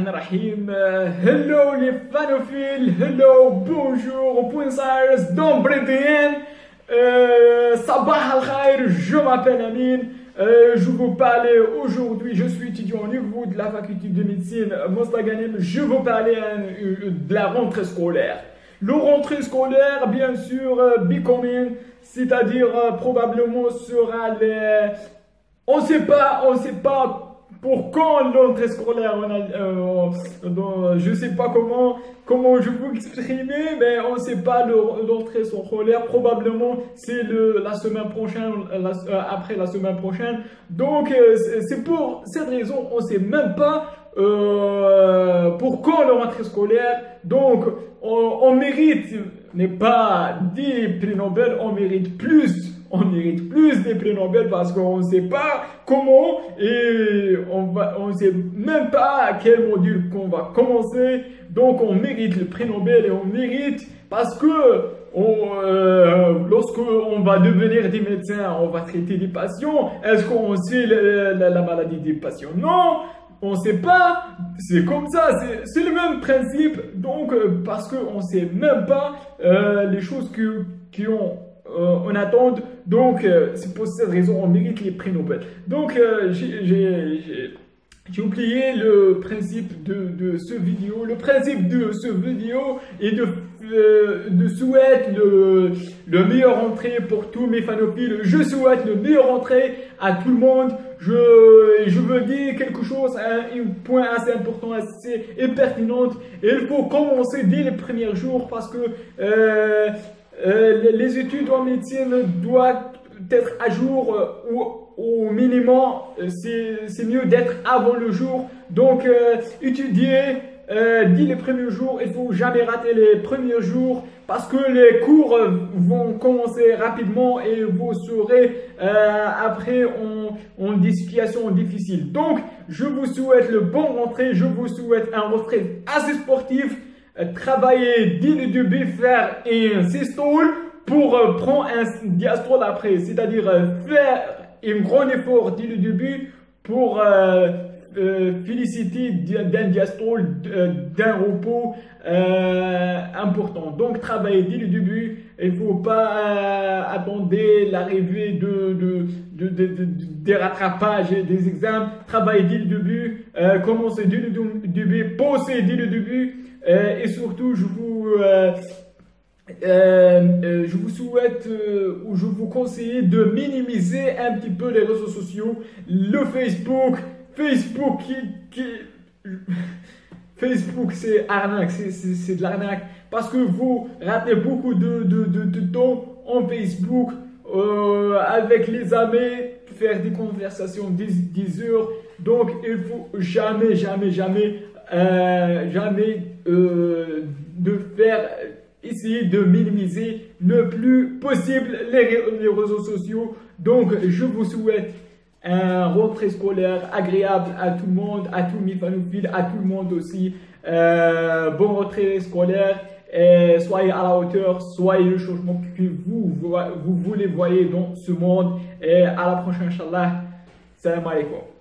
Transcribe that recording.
Bismillahirrahmanirrahim. Hello les fanophiles, hello, bonjour, Buenos Aires, Dombredien, Sabah al-Khair, je m'appelle Amin. Je vous parlais aujourd'hui, je suis étudiant au niveau de la faculté de médecine Mostaganem. Je vous parlais de la rentrée scolaire. La rentrée scolaire, bien sûr, becoming, c'est-à-dire probablement sera les... On sait pas pour quand l'entrée scolaire, je sais pas comment je vous exprimer, mais on sait pas l'entrée scolaire, probablement c'est la semaine prochaine, après la semaine prochaine. Donc c'est pour cette raison, on sait même pas pour quand la rentrée scolaire. Donc on mérite, n'est pas 10 prix Nobel, on mérite plus. On mérite plus des prix Nobel parce qu'on ne sait pas comment et on ne sait même pas à quel module qu'on va commencer. Donc on mérite le prix Nobel et on mérite parce que lorsque on va devenir des médecins, on va traiter des patients. Est-ce qu'on sait la maladie des patients? Non, on ne sait pas. C'est comme ça, c'est le même principe. Donc parce qu'on ne sait même pas les choses qui ont on attend, donc c'est pour cette raison on mérite les prix Nobel. Donc j'ai oublié le principe de ce vidéo. Le principe de ce vidéo est de souhaiter le meilleur entrée pour tous mes fanophiles. Je souhaite le meilleur entrée à tout le monde. Je veux dire quelque chose, un point assez important, assez pertinent. Il faut commencer dès les premiers jours parce que les études en médecine doivent être à jour au minimum, c'est mieux d'être avant le jour. Donc étudier dès les premiers jours, il ne faut jamais rater les premiers jours parce que les cours vont commencer rapidement et vous serez après en des situations difficiles. Donc je vous souhaite le bon rentrée, je vous souhaite un rentrée assez sportif. Travailler dès le début, faire un systole pour prendre un diastole après, c'est-à-dire faire un grand effort dès le début pour féliciter d'un diastole, d'un repos important. Donc travailler dès le début, il ne faut pas attendre l'arrivée des rattrapages et des examens. Travailler dès le début, commencer dès le début, poser dès le début. Et surtout, je vous souhaite ou je vous conseille de minimiser un petit peu les réseaux sociaux. Le Facebook c'est arnaque, c'est de l'arnaque parce que vous ratez beaucoup de temps en Facebook avec les amis, faire des conversations 10 heures. Donc il faut jamais de faire, essayer de minimiser le plus possible les réseaux sociaux. Donc je vous souhaite un rentrée scolaire agréable à tout le monde, à tous mes fanophiles, à tout le monde aussi. Bon rentrée scolaire et soyez à la hauteur, soyez le changement que vous voulez voir dans ce monde. Et à la prochaine, Inch'Allah. Salam alaikum.